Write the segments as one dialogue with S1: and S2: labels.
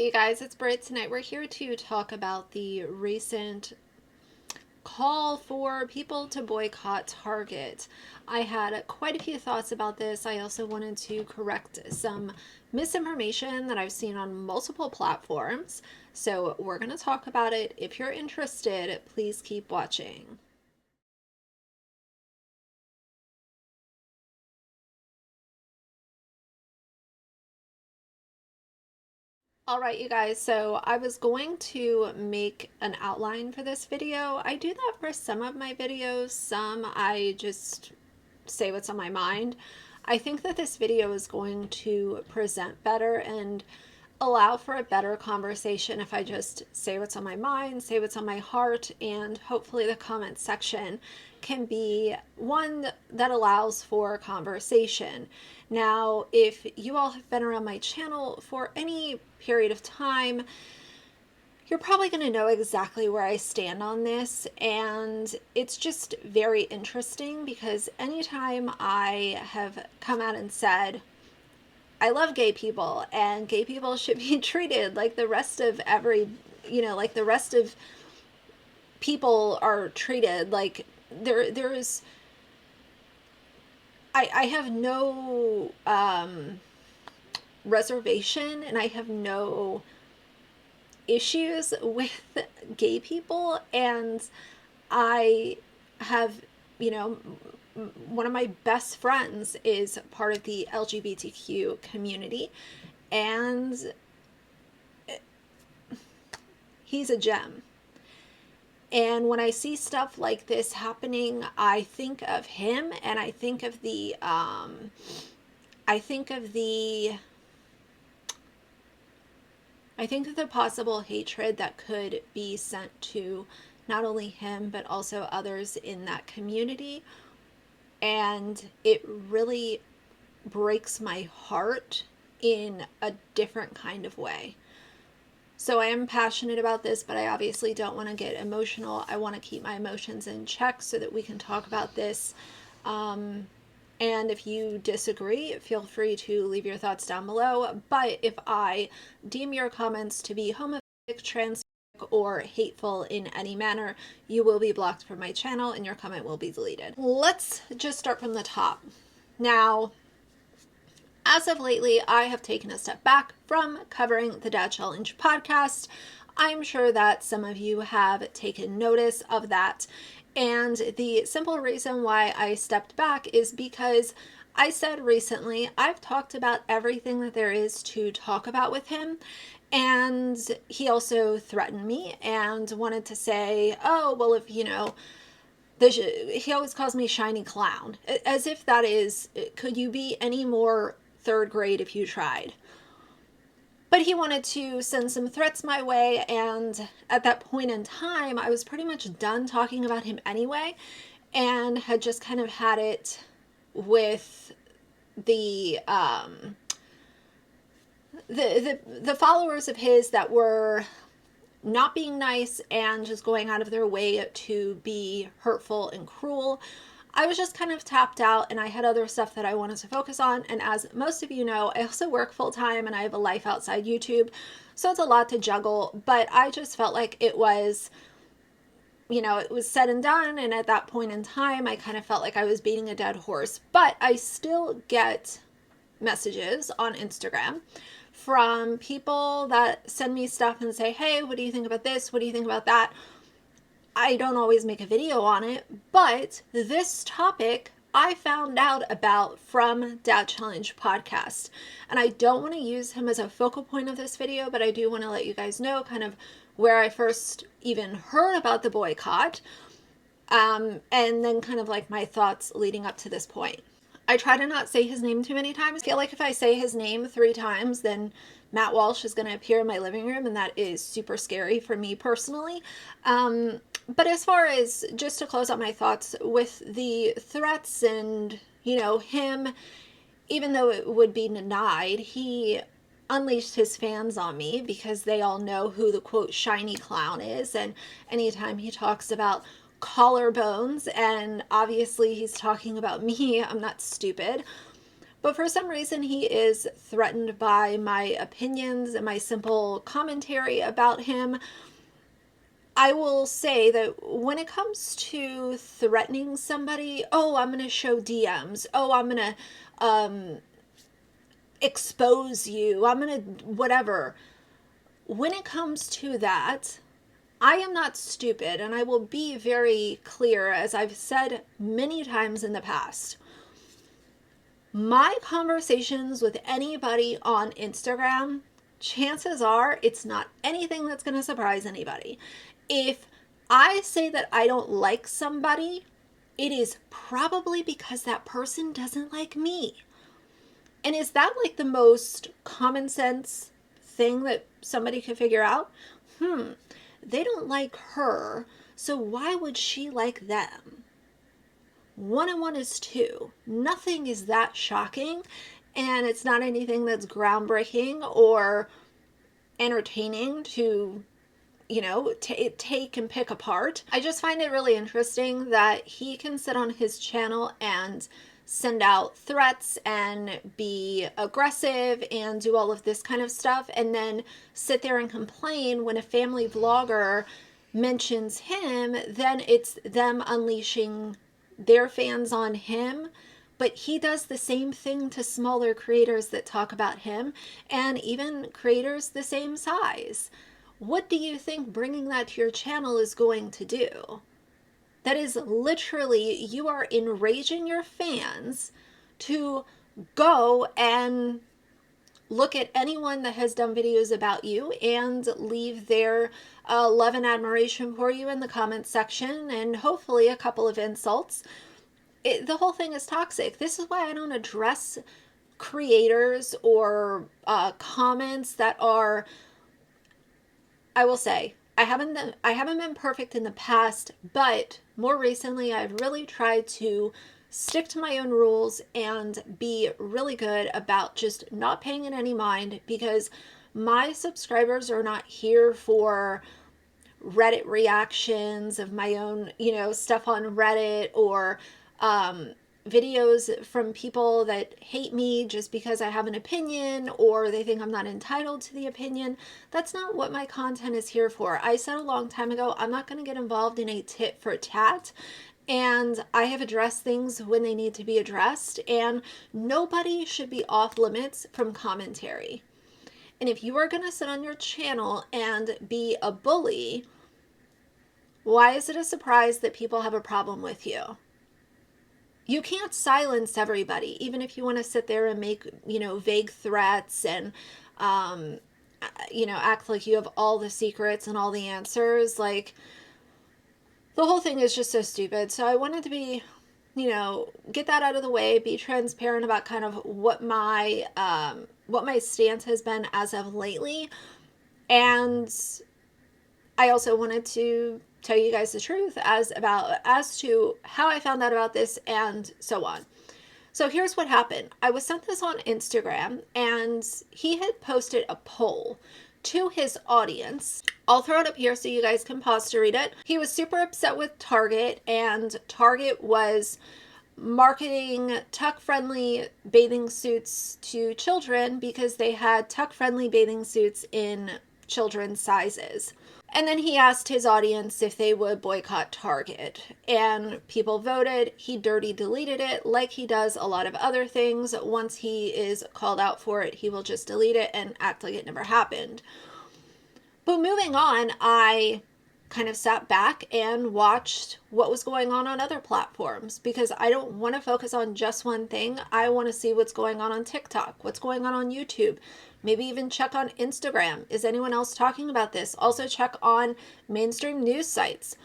S1: Hey guys, it's Britt. Tonight we're here to talk about the recent call for people to boycott Target. I had quite a few thoughts about this. I also wanted to correct some misinformation that I've seen on multiple platforms. So we're going to talk about it. If you're interested, please keep watching. All right, you guys, so I was going to make an outline for this video. I do that for some of my videos. Some I just say what's on my mind. I think that this video is going to present better and allow for a better conversation if I just say what's on my mind, say what's on my heart, and hopefully the comment section can be one that allows for conversation. Now, if you all have been around my channel for any period of time, you're probably going to know exactly where I stand on this, and it's just very interesting because anytime I have come out and said, I love gay people and gay people should be treated like the rest of like the rest of people are treated, like there's I have no reservation and I have no issues with gay people, and I have, you know, one of my best friends is part of the LGBTQ community, and he's a gem. And when I see stuff like this happening, I think of him and I think of the possible hatred that could be sent to not only him but also others in that community. And it really breaks my heart in a different kind of way. So I am passionate about this, but I obviously don't want to get emotional. I want to keep my emotions in check so that we can talk about this. And if you disagree, feel free to leave your thoughts down below. But if I deem your comments to be homophobic, transphobic, or hateful in any manner, you will be blocked from my channel and your comment will be deleted. Let's just start from the top. Now, as of lately, I have taken a step back from covering the Dad Challenge podcast. I'm sure that some of you have taken notice of that. And the simple reason why I stepped back is because I said recently, I've talked about everything that there is to talk about with him. And he also threatened me and wanted to say, oh, well, if, he always calls me shiny clown, as if that is, could you be any more third grade if you tried? But he wanted to send some threats my way, and at that point in time, I was pretty much done talking about him anyway, and had just kind of had it with the followers of his that were not being nice and just going out of their way to be hurtful and cruel. I was just kind of tapped out and I had other stuff that I wanted to focus on. And as most of you know, I also work full time and I have a life outside YouTube. So it's a lot to juggle, but I just felt like it was, it was said and done. And at that point in time, I kind of felt like I was beating a dead horse, but I still get messages on Instagram from people that send me stuff and say, hey, what do you think about this? What do you think about that? I don't always make a video on it, but this topic I found out about from Dad Challenge podcast. And I don't want to use him as a focal point of this video, but I do want to let you guys know kind of where I first even heard about the boycott, and then kind of like my thoughts leading up to this point. I try to not say his name too many times. I feel like if I say his name 3 times, then Matt Walsh is going to appear in my living room, and that is super scary for me personally. But as far as, just to close out my thoughts with the threats and, him, even though it would be denied, he unleashed his fans on me because they all know who the quote shiny clown is. And anytime he talks about collarbones, and obviously he's talking about me, I'm not stupid, But for some reason, he is threatened by my opinions and my simple commentary about him. I will say that when it comes to threatening somebody, oh, I'm going to show DMs. Oh, I'm going to expose you. I'm going to whatever. When it comes to that, I am not stupid, and I will be very clear, as I've said many times in the past. My conversations with anybody on Instagram, chances are it's not anything that's going to surprise anybody. If I say that I don't like somebody, it is probably because that person doesn't like me. And is that like the most common sense thing that somebody could figure out? They don't like her, so why would she like them? 1 and 1 is 2. Nothing is that shocking, and it's not anything that's groundbreaking or entertaining to, take and pick apart. I just find it really interesting that he can sit on his channel and send out threats and be aggressive and do all of this kind of stuff, and then sit there and complain when a family vlogger mentions him. Then it's them unleashing their fans on him. But he does the same thing to smaller creators that talk about him, and even creators the same size. What do you think bringing that to your channel is going to do? That is literally, you are enraging your fans to go and look at anyone that has done videos about you and leave their love and admiration for you in the comments section, and hopefully a couple of insults. The whole thing is toxic. This is why I don't address creators or comments that are, I will say, I haven't been perfect in the past, but more recently I've really tried to stick to my own rules and be really good about just not paying it any mind, because my subscribers are not here for Reddit reactions of my own, stuff on Reddit, or videos from people that hate me just because I have an opinion or they think I'm not entitled to the opinion. That's not what my content is here for. I said a long time ago, I'm not going to get involved in a tit for tat, and I have addressed things when they need to be addressed, and nobody should be off limits from commentary. And if you are going to sit on your channel and be a bully, why is it a surprise that people have a problem with you? You can't silence everybody, even if you want to sit there and make, vague threats and, act like you have all the secrets and all the answers. Like, the whole thing is just so stupid. So I wanted to be, get that out of the way, be transparent about kind of what my stance has been as of lately. And I also wanted to tell you guys the truth as to how I found out about this and so on. So here's what happened. I was sent this on Instagram, and he had posted a poll to his audience. I'll throw it up here so you guys can pause to read it. He was super upset with Target, and Target was marketing tuck-friendly bathing suits to children because they had tuck-friendly bathing suits in children's sizes. And then he asked his audience if they would boycott Target, and people voted. He dirty deleted it like he does a lot of other things. Once he is called out for it, he will just delete it and act like it never happened. But moving on, I kind of sat back and watched what was going on other platforms, because I don't want to focus on just one thing. I want to see what's going on TikTok, what's going on YouTube, maybe even check on Instagram. Is anyone else talking about this? Also check on mainstream news sites.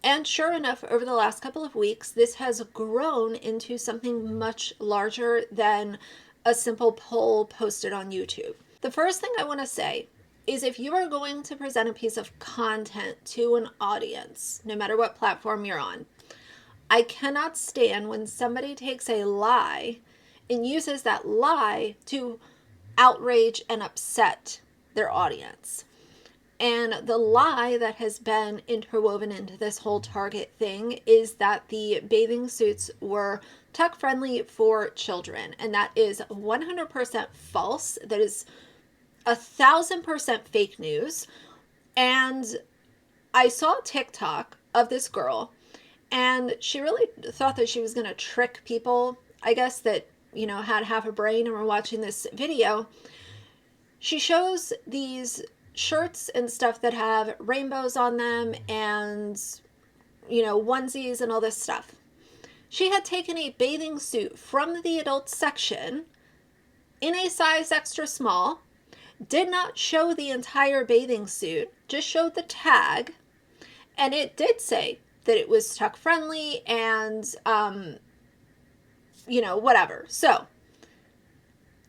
S1: And sure enough, over the last couple of weeks, this has grown into something much larger than a simple poll posted on YouTube. The first thing I want to say is, if you are going to present a piece of content to an audience, no matter what platform you're on, I cannot stand when somebody takes a lie and uses that lie to outrage and upset their audience. And the lie that has been interwoven into this whole Target thing is that the bathing suits were tuck friendly for children. And that is 100% false. That is 1,000% fake news. And I saw a TikTok of this girl, and she really thought that she was going to trick people, I guess, that, you know, had half a brain and were watching this video. She shows these shirts and stuff that have rainbows on them and, you know, onesies and all this stuff. She had taken a bathing suit from the adult section in a size extra small, did not show the entire bathing suit, just showed the tag, and it did say that it was tuck friendly and, you know, whatever. So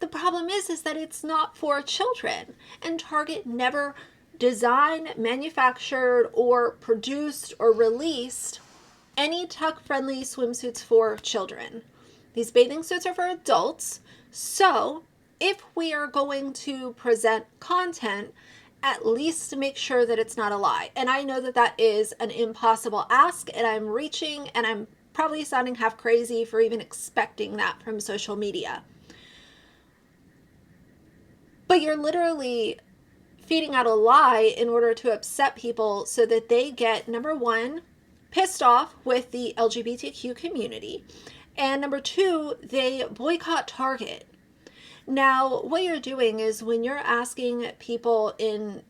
S1: the problem is that it's not for children, and Target never designed, manufactured, or produced or released any tuck-friendly swimsuits for children. These bathing suits are for adults, so if we are going to present content, at least make sure that it's not a lie. And I know that that is an impossible ask, and I'm reaching, and I'm probably sounding half crazy for even expecting that from social media. But you're literally feeding out a lie in order to upset people so that they get, number one, pissed off with the LGBTQ community, and number two, they boycott Target. Now, what you're doing is when you're asking people in,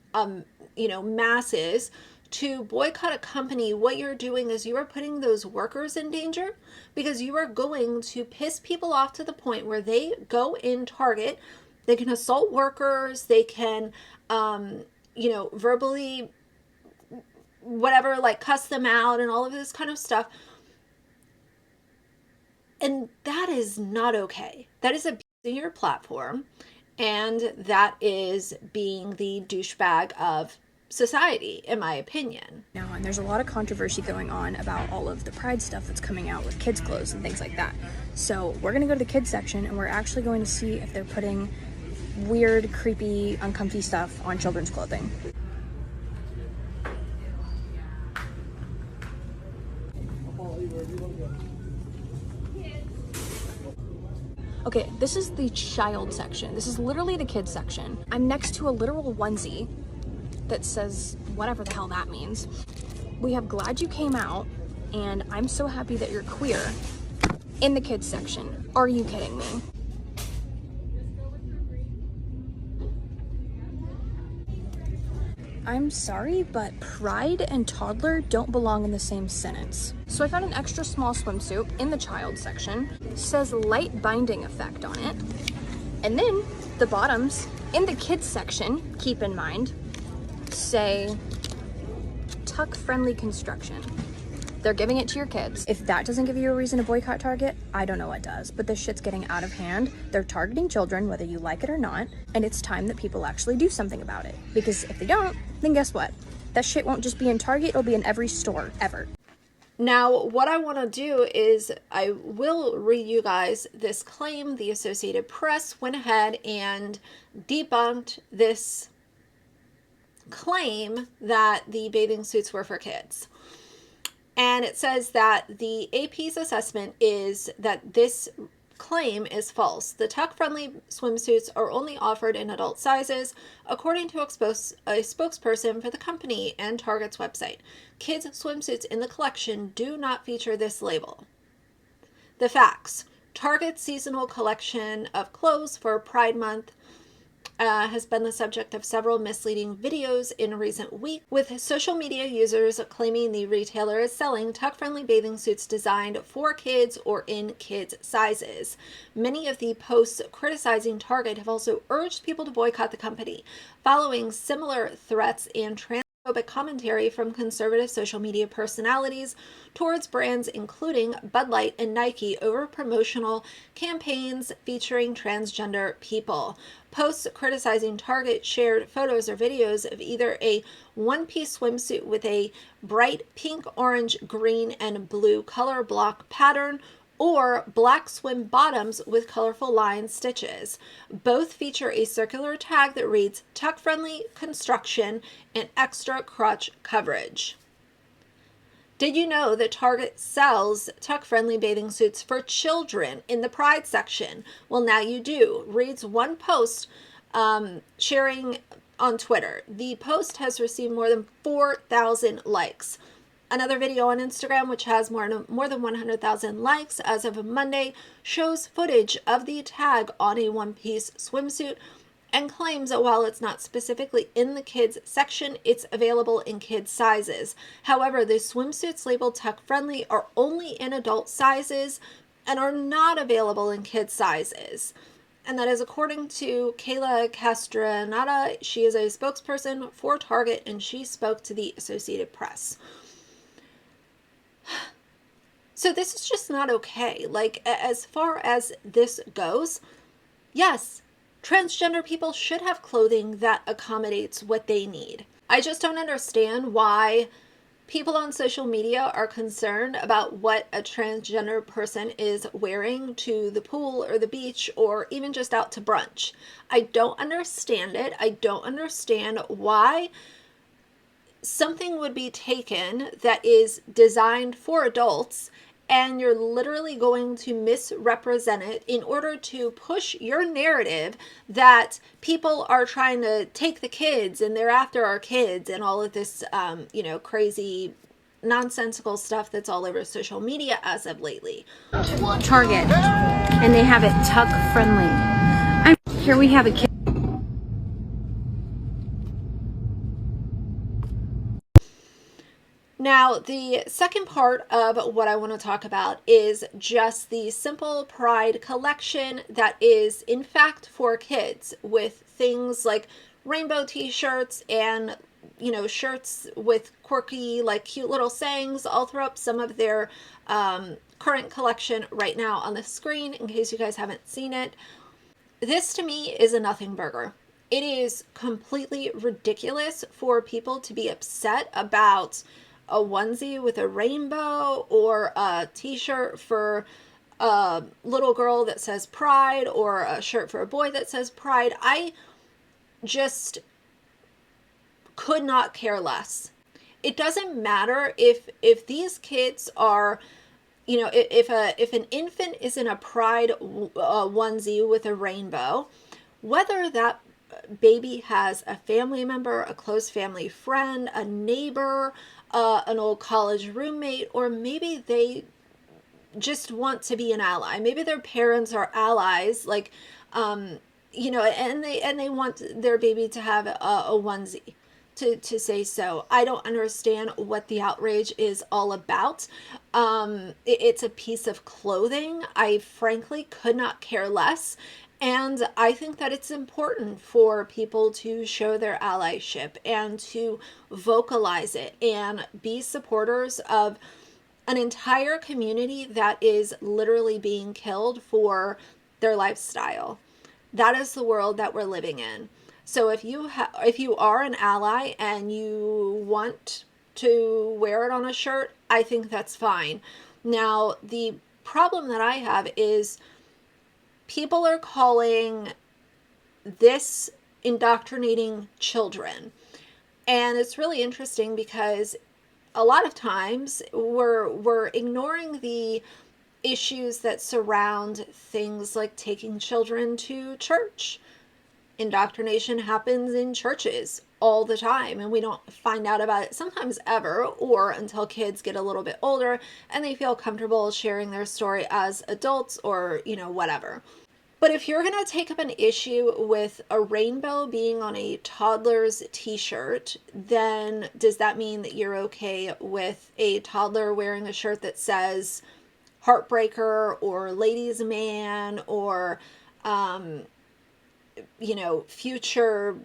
S1: you know, masses to boycott a company, what you're doing is you are putting those workers in danger, because you are going to piss people off to the point where they go in Target, they can assault workers, they can, you know, verbally, whatever, like cuss them out and all of this kind of stuff. And that is not okay. That is abusing your platform, and that is being the douchebag of society, in my opinion.
S2: Now, and there's a lot of controversy going on about all of the Pride stuff that's coming out with kids' clothes and things like that. So we're going to go to the kids section, and we're actually going to see if they're putting weird, creepy, uncomfy stuff on children's clothing. Okay, this is the child section. This is literally the kids section. I'm next to a literal onesie that says whatever the hell that means. We have "Glad You Came Out" and "I'm So Happy That You're Queer" in the kids section. Are you kidding me? I'm sorry, but pride and toddler don't belong in the same sentence. So I found an extra small swimsuit in the child section. It says light binding effect on it. And then the bottoms in the kids section, keep in mind, say tuck friendly construction. They're giving it to your kids. If that doesn't give you a reason to boycott Target, I don't know what does. But this shit's getting out of hand. They're targeting children, whether you like it or not. And it's time that people actually do something about it. Because if they don't, then guess what? That shit won't just be in Target, it'll be in every store, ever.
S1: Now, what I want to do is I will read you guys this claim. The Associated Press went ahead and debunked this claim that the bathing suits were for kids. And it says that the AP's assessment is that this claim is false. The tuck-friendly swimsuits are only offered in adult sizes, according to a spokesperson for the company and Target's website. Kids' swimsuits in the collection do not feature this label. The facts. Target's seasonal collection of clothes for Pride Month has been the subject of several misleading videos in recent weeks, with social media users claiming the retailer is selling tuck-friendly bathing suits designed for kids or in kids' sizes. Many of the posts criticizing Target have also urged people to boycott the company, following similar threats and transphobic commentary from conservative social media personalities towards brands including Bud Light and Nike over promotional campaigns featuring transgender people. Posts criticizing Target shared photos or videos of either a one-piece swimsuit with a bright pink, orange, green, and blue color block pattern, or black swim bottoms with colorful line stitches. Both feature a circular tag that reads tuck-friendly construction and extra crotch coverage. Did you know that Target sells tuck-friendly bathing suits for children in the Pride section? Well, now you do. Reads one post sharing on Twitter. The post has received more than 4,000 likes. Another video on Instagram, which has more than 100,000 likes as of Monday, shows footage of the tag on a one-piece swimsuit and claims that while it's not specifically in the kids section, it's available in kids sizes. However, the swimsuits labeled tuck friendly are only in adult sizes and are not available in kids sizes. And that is according to Kayla Castronata. She is a spokesperson for Target and she spoke to the Associated Press. So this is just not okay. Like, as far as this goes, yes, transgender people should have clothing that accommodates what they need. I just don't understand why people on social media are concerned about what a transgender person is wearing to the pool or the beach or even just out to brunch. I don't understand it. I don't understand why something would be taken that is designed for adults and you're literally going to misrepresent it in order to push your narrative that people are trying to take the kids and they're after our kids and all of this, crazy, nonsensical stuff that's all over social media as of lately.
S3: Target, and they have it tuck friendly. Here we have a kid.
S1: Now, the second part of what I want to talk about is just the simple Pride collection that is, in fact, for kids with things like rainbow t-shirts and, shirts with quirky, like cute little sayings. I'll throw up some of their current collection right now on the screen in case you guys haven't seen it. This to me is a nothing burger. It is completely ridiculous for people to be upset about a onesie with a rainbow or a t-shirt for a little girl that says Pride or a shirt for a boy that says Pride. I just could not care less. It doesn't matter if these kids are, if an infant is in a Pride onesie with a rainbow, whether that baby has a family member, a close family friend, a neighbor, an old college roommate, or maybe they just want to be an ally. Maybe their parents are allies, like, and they want their baby to have a onesie. To say so. I don't understand what the outrage is all about. It's a piece of clothing. I frankly could not care less. And I think that it's important for people to show their allyship and to vocalize it and be supporters of an entire community that is literally being killed for their lifestyle. That is the world that we're living in. So if you are an ally and you want to wear it on a shirt, I think that's fine. Now, the problem that I have is people are calling this indoctrinating children. And it's really interesting because a lot of times we're ignoring the issues that surround things like taking children to church. Indoctrination happens in churches all the time, and we don't find out about it sometimes ever, or until kids get a little bit older and they feel comfortable sharing their story as adults or, whatever. But if you're going to take up an issue with a rainbow being on a toddler's t-shirt, then does that mean that you're okay with a toddler wearing a shirt that says Heartbreaker or Ladies Man or, future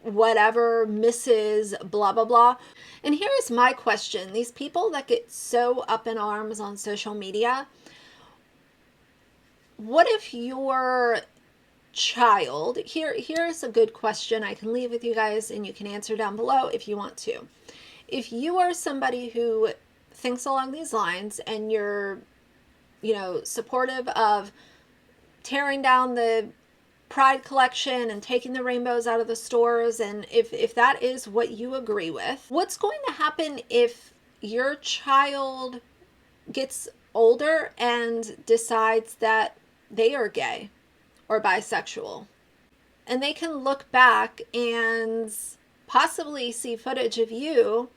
S1: whatever, Mrs. blah, blah, blah? And here's my question. These people that get so up in arms on social media, what if your child, here's a good question I can leave with you guys and you can answer down below if you want to. If you are somebody who thinks along these lines and you're, supportive of tearing down the Pride collection and taking the rainbows out of the stores, and if that is what you agree with, what's going to happen if your child gets older and decides that they are gay or bisexual, and they can look back and possibly see footage of you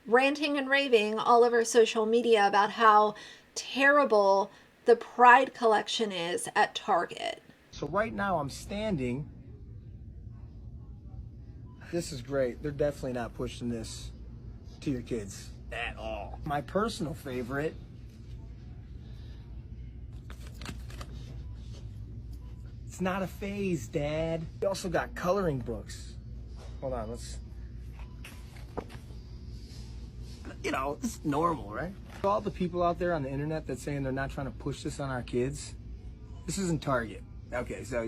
S1: ranting and raving all over social media about how terrible the Pride collection is at Target.
S4: So right now I'm standing. This is great. They're definitely not pushing this to your kids at all. My personal favorite, it's not a phase, Dad. We also got coloring books. Hold on, let's, you know, it's normal, right? All the people out there on the internet that saying they're not trying to push this on our kids, this isn't Target. Okay, so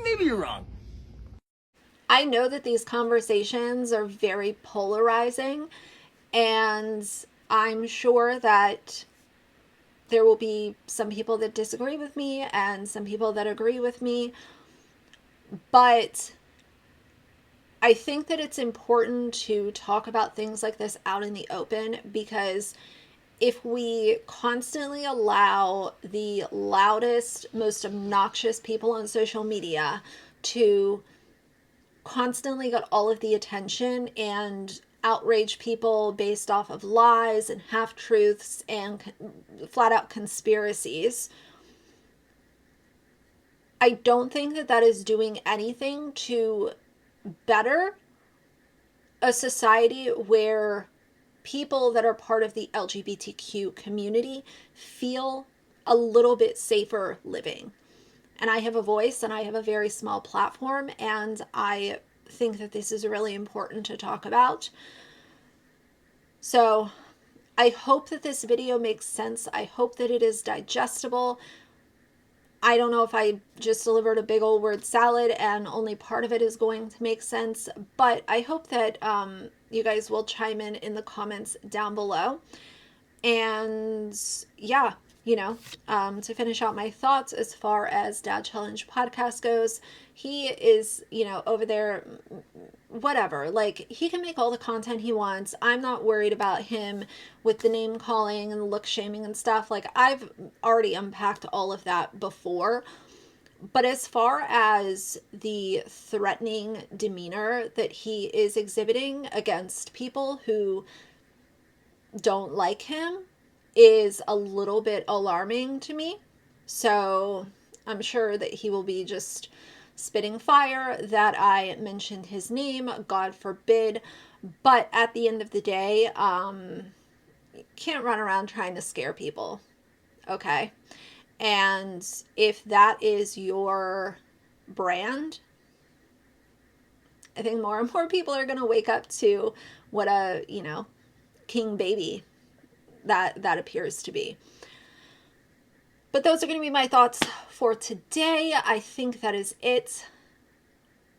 S4: maybe you're wrong.
S1: I know that these conversations are very polarizing, and I'm sure that there will be some people that disagree with me and some people that agree with me, but I think that it's important to talk about things like this out in the open, because if we constantly allow the loudest, most obnoxious people on social media to constantly get all of the attention and outrage people based off of lies and half-truths and flat out conspiracies, I don't think that that is doing anything to better a society where people that are part of the LGBTQ community feel a little bit safer living. And I have a voice and I have a very small platform, and I think that this is really important to talk about. So I hope that this video makes sense. I hope that it is digestible. I don't know if I just delivered a big old word salad and only part of it is going to make sense, but I hope that you guys will chime in the comments down below. And yeah, you know, to finish out my thoughts as far as Dad Challenge podcast goes, he is, you know, over there, whatever, like, he can make all the content he wants. I'm not worried about him with the name calling and the look shaming and stuff. Like, I've already unpacked all of that before. But as far as the threatening demeanor that he is exhibiting against people who don't like him is a little bit alarming to me. So I'm sure that he will be just spitting fire that I mentioned his name, God forbid. But at the end of the day, you can't run around trying to scare people, okay? And if that is your brand, I think more and more people are going to wake up to what a, you know, king baby that appears to be. But those are going to be my thoughts for today. I think that is it.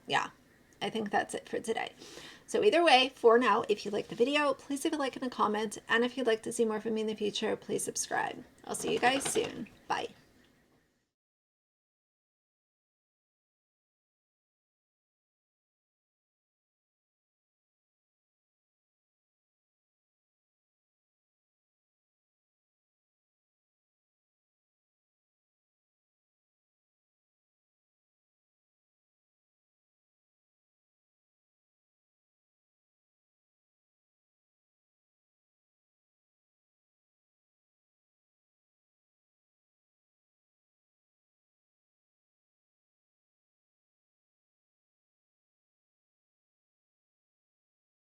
S1: Yeah, I think that's it for today. So either way, for now, if you liked the video, please leave a like and a comment. And if you'd like to see more from me in the future, please subscribe. I'll see you guys soon. Bye.